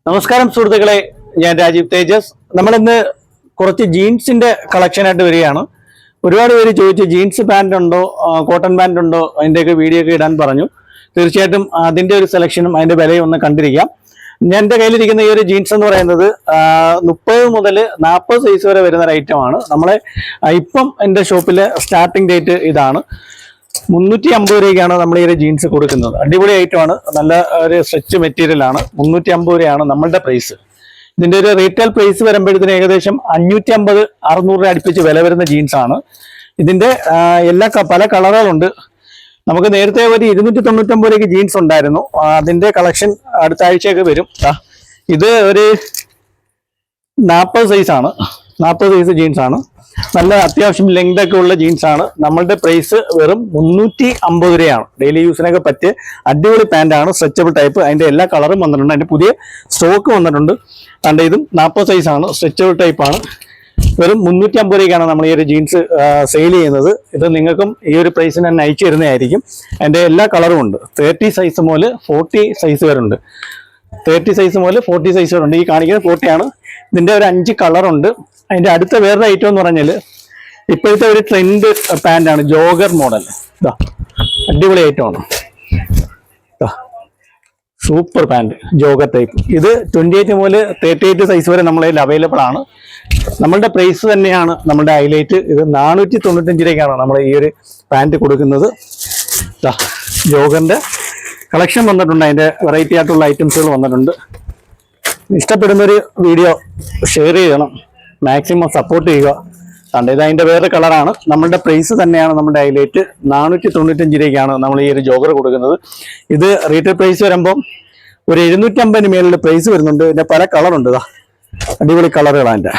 നമസ്കാരം സുഹൃത്തുക്കളെ, ഞാൻ രാജീവ് തേജസ്. നമ്മളിന്ന് കുറച്ച് ജീൻസിന്റെ കളക്ഷനായിട്ട് വരികയാണ്. ഒരുപാട് പേര് ചോദിച്ചു ജീൻസ് പാൻറ് ഉണ്ടോ, കോട്ടൺ പാൻറ് ഉണ്ടോ, അതിൻ്റെയൊക്കെ വീഡിയോ ഒക്കെ ഇടാൻ പറഞ്ഞു. തീർച്ചയായിട്ടും അതിൻ്റെ ഒരു സെലക്ഷനും അതിൻ്റെ വിലയും ഒന്ന് കണ്ടിരിക്കാം. ഞാൻ എൻ്റെ കയ്യിലിരിക്കുന്ന ഈ ഒരു ജീൻസ് എന്ന് പറയുന്നത് 30 മുതൽ 40 സൈസ് വരെ വരുന്ന ഒരു ഐറ്റമാണ്. നമ്മളെ ഇപ്പം എൻ്റെ ഷോപ്പിലെ സ്റ്റാർട്ടിംഗ് ഡേറ്റ് ഇതാണ്. 350 രൂപയ്ക്കാണ് നമ്മൾ ഈ ഒരു ജീൻസ് കൊടുക്കുന്നത്. അടിപൊളി ഐറ്റമാണ്, നല്ല ഒരു സ്ട്രെച്ച് മെറ്റീരിയൽ ആണ്. 350 രൂപയാണ് നമ്മളുടെ പ്രൈസ്. ഇതിന്റെ ഒരു റീറ്റെയിൽ പ്രൈസ് വരുമ്പോഴത്തേന് ഏകദേശം 550-600 രൂപ അടുപ്പിച്ച് വില വരുന്ന ജീൻസ് ആണ്. ഇതിന്റെ പല കളറുകളുണ്ട്. നമുക്ക് നേരത്തെ ഒരു 299 രൂപയ്ക്ക് ജീൻസ് ഉണ്ടായിരുന്നു. അതിന്റെ കളക്ഷൻ അടുത്ത ആഴ്ചയൊക്കെ വരും. ഇത് ഒരു 40 സൈസാണ്, 40 സൈസ് ജീൻസ് ആണ്. നല്ല അത്യാവശ്യം ലെങ്ത് ഒക്കെ ഉള്ള ജീൻസ് ആണ്. നമ്മളുടെ പ്രൈസ് വെറും 350 രൂപയാണ്. ഡെയിലി യൂസിനൊക്കെ പറ്റിയ അടിപൊളി പാൻറ്റാണ്, സ്ട്രെച്ചബിൾ ടൈപ്പ്. അതിന്റെ എല്ലാ കളറും വന്നിട്ടുണ്ട്, അതിന്റെ പുതിയ സ്റ്റോക്ക് വന്നിട്ടുണ്ട്. കണ്ട, ഇതും 40 സൈസാണ്, സ്ട്രെച്ചബിൾ ടൈപ്പാണ്. വെറും 350 രൂപയ്ക്കാണ് നമ്മൾ ഈ ഒരു ജീൻസ് സെയിൽ ചെയ്യുന്നത്. ഇത് നിങ്ങൾക്കും ഈ ഒരു പ്രൈസിന് തന്നെ അയച്ചു തരുന്നതായിരിക്കും. അതിന്റെ എല്ലാ കളറും ഉണ്ട്. 30 സൈസ് മുതൽ 40 സൈസ് വരെ ഉണ്ട്. 30 സൈസ് മുതൽ 40 സൈസ് വരെ ഉണ്ട്. ഈ കാണിക്കുന്നത് 40 ആണ്. ഇതിന്റെ ഒരു 5 കളറുണ്ട്. അതിന്റെ അടുത്ത വേറൊരു ഐറ്റം എന്ന് പറഞ്ഞാൽ ഇപ്പോഴത്തെ ഒരു ട്രെൻഡ് പാൻറ്റാണ്, ജോഗർ മോഡൽ. ഇതാ അടിപൊളി ഐറ്റമാണ്. Super pant, jogger type. ഇത് 28 മുതൽ 38 സൈസ് വരെ നമ്മളതിൽ അവൈലബിൾ ആണ്. നമ്മളുടെ പ്രൈസ് തന്നെയാണ് നമ്മളുടെ ഹൈലൈറ്റ്. ഇത് 495 രൂപയ്ക്കാണ് നമ്മൾ ഈ ഒരു പാൻറ് കൊടുക്കുന്നത്. ജോഗറിന്റെ കളക്ഷൻ വന്നിട്ടുണ്ട്, അതിന്റെ വെറൈറ്റി ആയിട്ടുള്ള ഐറ്റംസുകൾ വന്നിട്ടുണ്ട്. ഇഷ്ടപ്പെടുന്നൊരു വീഡിയോ ഷെയർ ചെയ്യണം, മാക്സിമം സപ്പോർട്ട് ചെയ്യുക. കണ്ട, ഇത് അതിന്റെ വേറെ കളറാണ്. നമ്മളുടെ പ്രൈസ് തന്നെയാണ് നമ്മുടെ ഹൈലൈറ്റ്. 495 രൂപയ്ക്കാണ് നമ്മൾ ഈ ഒരു ജോഗർ കൊടുക്കുന്നത്. ഇത് റീറ്റെയിൽ പ്രൈസ് വരുമ്പോൾ ഒരു 750 മേളിൽ പ്രൈസ് വരുന്നുണ്ട്. ഇതിന്റെ പല കളറുണ്ട്. ഇതാ അടിപൊളി കളറുകളാണ്.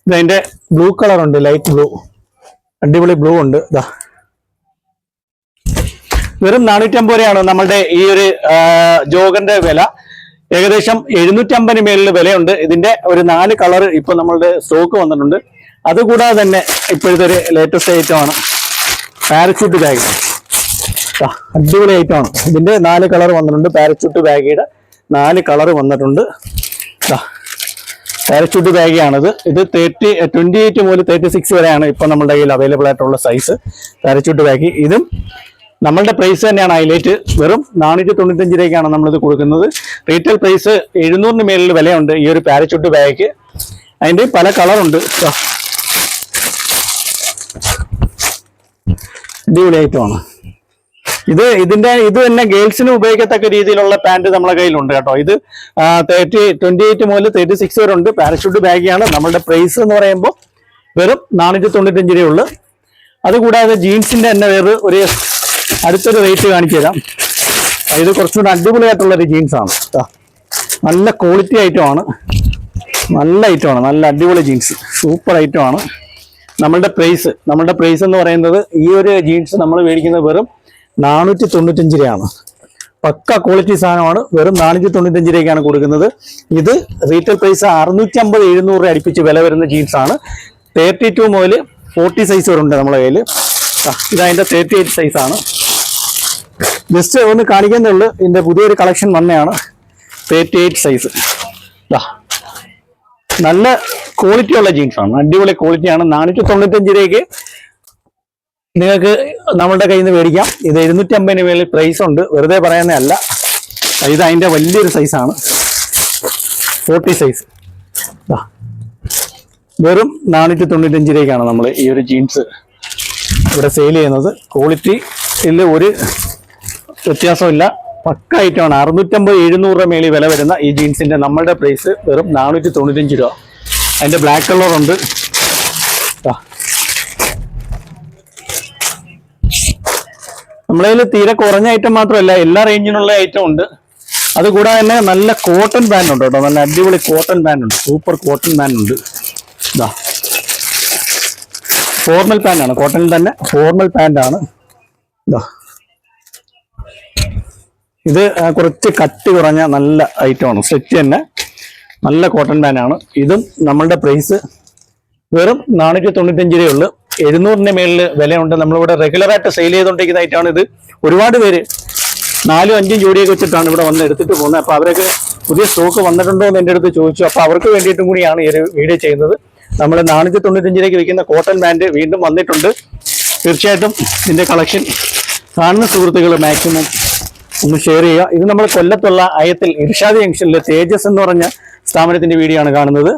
ഇതിന്റെ ബ്ലൂ കളറുണ്ട്, ലൈറ്റ് ബ്ലൂ, അടിപൊളി ബ്ലൂ ഉണ്ട്. ഇതാ വെറും 450 രൂപയാണ് നമ്മളുടെ ഈ ഒരു ജോഗറിന്റെ വില. ഏകദേശം 750 മേളിൽ വിലയുണ്ട്. ഇതിന്റെ ഒരു 4 കളർ ഇപ്പൊ നമ്മളുടെ സ്റ്റോക്ക് വന്നിട്ടുണ്ട്. അതുകൂടാതെ തന്നെ ഇപ്പോഴത്തെ ഒരു ലേറ്റസ്റ്റ് ഐറ്റമാണ് പാരച്യൂട്ട് ബാഗ്. അടിപൊളി ഐറ്റമാണ്. ഇതിന്റെ 4 കളർ വന്നിട്ടുണ്ട്. പാരച്യൂട്ട് ബാഗിയുടെ 4 കളർ വന്നിട്ടുണ്ട്. പാരച്യൂട്ട് ബാഗിയാണിത്. ഇത് 28 മുതൽ 36 വരെയാണ് ഇപ്പൊ നമ്മുടെ കയ്യിൽ അവൈലബിൾ ആയിട്ടുള്ള സൈസ് പാരച്യൂട്ട് ബാഗ്. ഇതും നമ്മളുടെ പ്രൈസ് തന്നെയാണ് ഹൈലൈറ്റ്. വെറും 495 രൂപയ്ക്കാണ് നമ്മളിത് കൊടുക്കുന്നത്. റീറ്റെയിൽ പ്രൈസ് 700 മേളിൽ വിലയുണ്ട് ഈ ഒരു പാരച്യൂട്ട് ബാഗ്. അതിന്റെ പല കളറുണ്ട്. അടിപൊളി ഐറ്റമാണ് ഇത്. ഇത് തന്നെ ഗേൾസിന് ഉപയോഗിക്കത്തക്ക രീതിയിലുള്ള പാൻറ് നമ്മളെ കയ്യിലുണ്ട് കേട്ടോ. ഇത് 28 മുതൽ 36 വരെ ഉണ്ട്. പാരച്യൂട്ട് ബാഗിയാണ്. നമ്മളുടെ പ്രൈസ് എന്ന് പറയുമ്പോൾ വെറും 495 രൂപയുള്ളൂ. അതുകൂടാതെ ജീൻസിന്റെ തന്നെ വേറെ ഒരു അടുത്തൊരു റേറ്റ് കാണിച്ചു തരാം. ഇത് കുറച്ചുകൂടെ അടിപൊളിയായിട്ടുള്ളൊരു ജീൻസാണ്. നല്ല ക്വാളിറ്റി ഐറ്റമാണ്, നല്ല ഐറ്റമാണ്, നല്ല അടിപൊളി ജീൻസ്, സൂപ്പർ ഐറ്റമാണ്. നമ്മളുടെ പ്രൈസ് എന്ന് പറയുന്നത് ഈ ഒരു ജീൻസ് നമ്മൾ മേടിക്കുന്നത് വെറും 495 രൂപയാണ്. പക്ക ക്വാളിറ്റി സാധനമാണ്. വെറും 495 രൂപയ്ക്കാണ് കൊടുക്കുന്നത്. ഇത് റീറ്റെയിൽ പ്രൈസ് 650-700 രൂപ അടുപ്പിച്ച് വില വരുന്ന ജീൻസാണ്. 32 മുതൽ 40 സൈസ് വരെ ഉണ്ട് നമ്മളെ കയ്യിൽ. ഇതതിൻ്റെ 38 സൈസാണ്. ജസ്റ്റ് ഒന്ന് കാണിക്കുന്നേ ഉള്ളൂ. ഇതിന്റെ പുതിയൊരു കളക്ഷൻ വന്നെയാണ്. 38 സൈസ്. നല്ല ക്വാളിറ്റി ഉള്ള ജീൻസാണ്, അടിപൊളി ക്വാളിറ്റിയാണ്. 495 രൂപയ്ക്ക് നിങ്ങൾക്ക് നമ്മളുടെ കയ്യിൽ നിന്ന് മേടിക്കാം. ഇത് 750 മേളിൽ പ്രൈസ് ഉണ്ട്, വെറുതെ പറയുന്നതല്ല. ഇത് അതിന്റെ വലിയൊരു സൈസാണ്, 40 സൈസ്. വെറും 495 രൂപയ്ക്കാണ് നമ്മൾ ഈ ഒരു ജീൻസ് ഇവിടെ സെയിൽ ചെയ്യുന്നത്. ക്വാളിറ്റിയിൽ ഒരു വ്യത്യാസമില്ല, പക്ക ഐറ്റമാണ്. 650-700 രൂപ മേളിൽ വില വരുന്ന ഈ ജീൻസിന്റെ നമ്മളുടെ പ്രൈസ് വെറും 495 രൂപ. അതിന്റെ ബ്ലാക്ക് കളറുണ്ട്. നമ്മളെ കയ്യിൽ തീരെ കുറഞ്ഞ ഐറ്റം മാത്രമല്ല, എല്ലാ റേഞ്ചിനുള്ള ഐറ്റം ഉണ്ട്. അതുകൂടാതെ തന്നെ നല്ല കോട്ടൺ പാൻറ് ഉണ്ട് കേട്ടോ. നല്ല അടിപൊളി കോട്ടൺ പാൻറ് ഉണ്ട്, സൂപ്പർ കോട്ടൺ പാൻറ് ഉണ്ട്. ഇതാ ഫോർമൽ പാൻറ്റാണ്, കോട്ടണിൽ തന്നെ ഫോർമൽ പാൻറ്റാണ്. ഇതാ ഇത് കുറച്ച് കട്ടി കുറഞ്ഞ നല്ല ഐറ്റമാണ്, സ്ട്രെച്ച് തന്നെ, നല്ല കോട്ടൺ പാൻറ്റാണ്. ഇതും നമ്മളുടെ പ്രൈസ് വെറും 495 രൂപയുള്ളൂ. 700 മേളിൽ വിലയുണ്ട്. നമ്മളിവിടെ റെഗുലറായിട്ട് സെയിൽ ചെയ്തുകൊണ്ടിരിക്കുന്ന ഐറ്റമാണ് ഇത്. ഒരുപാട് പേര് 4-5 ജോഡിയൊക്കെ വെച്ചിട്ടാണ് ഇവിടെ വന്ന് എടുത്തിട്ട് പോകുന്നത്. അപ്പോൾ അവരൊക്കെ പുതിയ സ്റ്റോക്ക് വന്നിട്ടുണ്ടോ എന്ന് എൻ്റെ അടുത്ത് ചോദിച്ചു. അപ്പോൾ അവർക്ക് വേണ്ടിയിട്ടും കൂടിയാണ് ഈ ഒരു വീഡിയോ ചെയ്യുന്നത്. നമ്മൾ 495 വിൽക്കുന്ന കോട്ടൺ പാൻറ് വീണ്ടും വന്നിട്ടുണ്ട്. തീർച്ചയായിട്ടും ഇതിൻ്റെ കളക്ഷൻ കാണുന്ന സുഹൃത്തുക്കൾ മാക്സിമം ഒന്ന് ഷെയർ ചെയ്യുക. ഇത് നമ്മൾ കൊല്ലത്തുള്ള അയത്തിൽ ഇർഷാദ് ജംഗ്ഷനിലെ തേജസ് എന്ന് പറഞ്ഞ സ്ഥാപനത്തിൻ്റെ വീഡിയോ ആണ് കാണുന്നത്.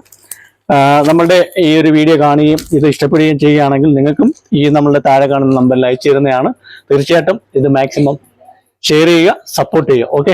നമ്മളുടെ ഈ ഒരു വീഡിയോ കാണുകയും ഇത് ഇഷ്ടപ്പെടുകയും ചെയ്യുകയാണെങ്കിൽ നിങ്ങൾക്കും ഈ നമ്മളുടെ താഴെ കാണുന്ന നമ്പറിൽ അയച്ചു തരുന്നതാണ്. തീർച്ചയായിട്ടും ഇത് മാക്സിമം ഷെയർ ചെയ്യുക, സപ്പോർട്ട് ചെയ്യുക. ഓക്കെ.